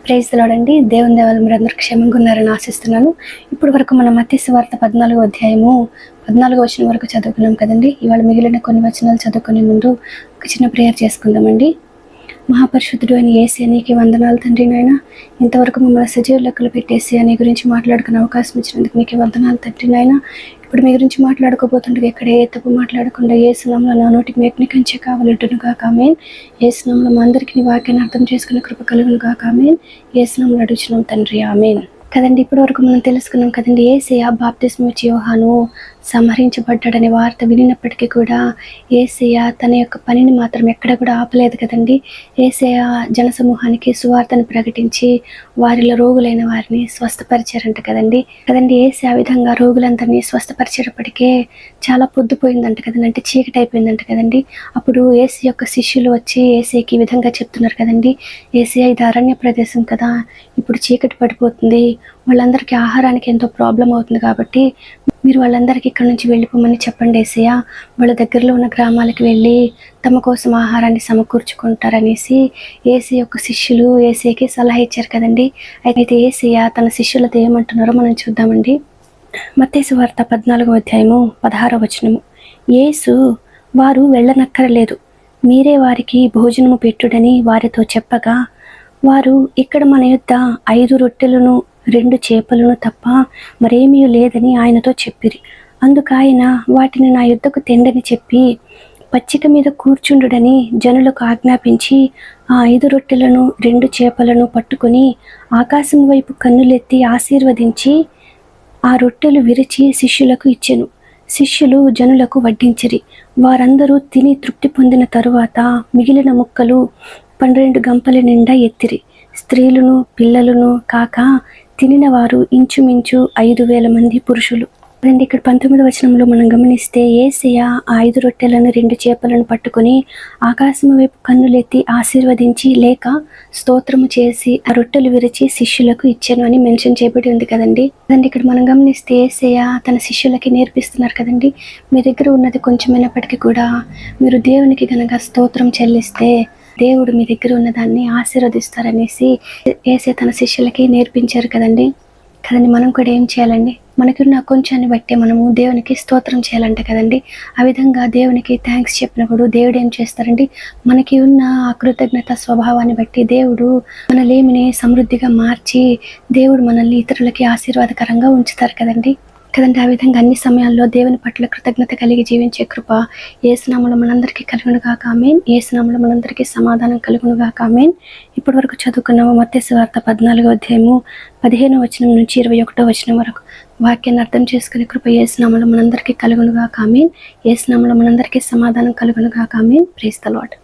Praise the lord అండి. దేవుని దయ వల్ల మీరందరూ క్షేమంగా ఉన్నారని ఆశిస్తున్నాను. ఇప్పటి వరకు మనం మత్తయి సువార్త 14వ అధ్యాయము 14వ వచనం వరకు చదువుకున్నాం కదండి. ఇవాళ మిగిలిన కొన్ని వచనాలు చదువుకునే ముందు ఒక చిన్న ప్రేయర్ చేసుకుందామండి. మహాపరిశుద్ధుడు అని యేసయ్య నీకే వందనాలు తండ్రి నాయన. ఇంతవరకు మమ్మల్ని సజీవ లెక్కలు పెట్టేసి నీ గురించి మాట్లాడుకునే అవకాశం ఇచ్చినందుకు నీకే వందనాలు తండ్రి నాయన. ఇప్పుడు మీ గురించి మాట్లాడుకోబోతుండగా ఇక్కడ ఏ తప్పు మాట్లాడకుండా యేసు నామములో నా నోటికి మేకుని కంచె కావలెట్టును గాక ఆమేన్. యేసు నామములో మా అందరికీ నీ వాక్యాన్ని అర్థం చేసుకునే కృప కలుగును గాక ఆమేన్. యేసు నామములో అడుగుచున్నాం తండ్రి ఆమేన్. కదండి, ఇప్పటి వరకు మనం తెలుసుకున్నాం కదండి. యేసయ్య బాప్తిస్మం ఇచ్చే యోహాను సంహరించబడ్డాడనే వార్త వినినప్పటికీ కూడా యేసయ్య తన యొక్క పనిని మాత్రం ఎక్కడ కూడా ఆపలేదు కదండి. యేసయ్య జనసమూహానికి సువార్తను ప్రకటించి వారిలో రోగులైన వారిని స్వస్థపరిచారంట కదండి. యేసయ్య ఆ విధంగా రోగులందరినీ స్వస్థపరిచేటప్పటికే చాలా పొద్దుపోయిందంట కదండి, అంటే చీకటి అయిపోయిందంట కదండి. అప్పుడు యేసు యొక్క శిష్యులు వచ్చి యేసయ్యకి ఈ విధంగా చెప్తున్నారు కదండి, యేసయ్య ఇది అరణ్య ప్రదేశం కదా, ఇప్పుడు చీకటి పడిపోతుంది, వాళ్ళందరికీ ఆహారానికి ఎంతో ప్రాబ్లం అవుతుంది, కాబట్టి మీరు వాళ్ళందరికీ ఇక్కడ నుంచి వెళ్ళిపోమని చెప్పండి యేసయ్య. వాళ్ళ దగ్గరలో ఉన్న గ్రామాలకు వెళ్ళి తమ కోసం ఆహారాన్ని సమకూర్చుకుంటారనేసి యేసయ్య యొక్క శిష్యులు యేసయ్యకి సలహా ఇచ్చారు కదండి. అయితే యేసయ్య తన శిష్యులతో ఏమంటున్నారో మనం చూద్దామండి. మత్తయి సువార్త 14వ అధ్యాయము 16వ వచనము. యేసు వారు వెళ్ళనక్కరలేదు, మీరే వారికి భోజనము పెట్టుడని వారితో చెప్పగా, వారు ఇక్కడ మన యొద్ద 5 రొట్టెలను 2 చేపలను తప్ప మరేమీ లేదని ఆయనతో చెప్పిరి. అందుకాయన వాటిని నా యొద్దకు తెండని చెప్పి పచ్చిక మీద కూర్చుండుడని జనులకు ఆజ్ఞాపించి ఆ 5 రొట్టెలను 2 చేపలను పట్టుకొని ఆకాశం వైపు కన్నులెత్తి ఆశీర్వదించి ఆ రొట్టెలు విరిచి శిష్యులకు ఇచ్చెను. శిష్యులు జనులకు వడ్డించిరి. వారందరూ తిని తృప్తి పొందిన తరువాత మిగిలిన ముక్కలు 12 గంపల నిండా ఎత్తిరి. స్త్రీలను పిల్లలను కాక తినిన వారు ఇంచుమించు 5,000 మంది పురుషులు. ఇక్కడ 19వ వచనంలో మనం గమనిస్తే యేసయ్య ఆ 5 రొట్టెలను 2 చేపలను పట్టుకొని ఆకాశం వైపు కన్నులెత్తి ఆశీర్వదించి లేక స్తోత్రము చేసి ఆ రొట్టెలు విరిచి శిష్యులకు ఇచ్చాను అని మెన్షన్ చేయబడి ఉంది కదండి. ఇక్కడ మనం గమనిస్తే యేసయ్య తన శిష్యులకి నేర్పిస్తున్నారు కదండి, మీ దగ్గర ఉన్నది కొంచెమైనప్పటికీ కూడా మీరు దేవునికి గనక స్తోత్రం చెల్లిస్తే దేవుడు మీ దగ్గర ఉన్నదాన్ని ఆశీర్వదిస్తారనేసి యేసయ్య తన శిష్యులకి నేర్పించారు కదండి. మనం కూడా ఏం చేయాలండి, మనకున్న కొంచాన్ని బట్టి మనము దేవునికి స్తోత్రం చేయాలంట కదండి. ఆ విధంగా దేవునికి థ్యాంక్స్ చెప్పినప్పుడు దేవుడు ఏం చేస్తారండి, మనకి ఉన్న ఆ కృతజ్ఞత స్వభావాన్ని బట్టి దేవుడు మన లేమిని సమృద్ధిగా మార్చి దేవుడు మనల్ని ఇతరులకి ఆశీర్వాదకరంగా ఉంచుతారు కదండి. ఆ విధంగా అన్ని సమయాల్లో దేవుని పట్ల కృతజ్ఞత కలిగి జీవించే కృప యేసు నామములో మనందరికీ కలుగును గాక ఆమేన్. యేసు నామములో మనందరికీ సమాధానం కలుగును గాక ఆమేన్. ఇప్పటి వరకు చదువుకున్నాము మత్తయి సువార్త 14వ అధ్యాయము 15వ వచనం నుంచి 21వ వచనం వరకు వాక్యాన్ని అర్థం చేసుకునే కృప యేసు నామములో మనందరికీ కలుగును గాక ఆమేన్. యేసు నామములో మనందరికీ సమాధానం కలుగును గాక ఆమేన్. Praise the lord.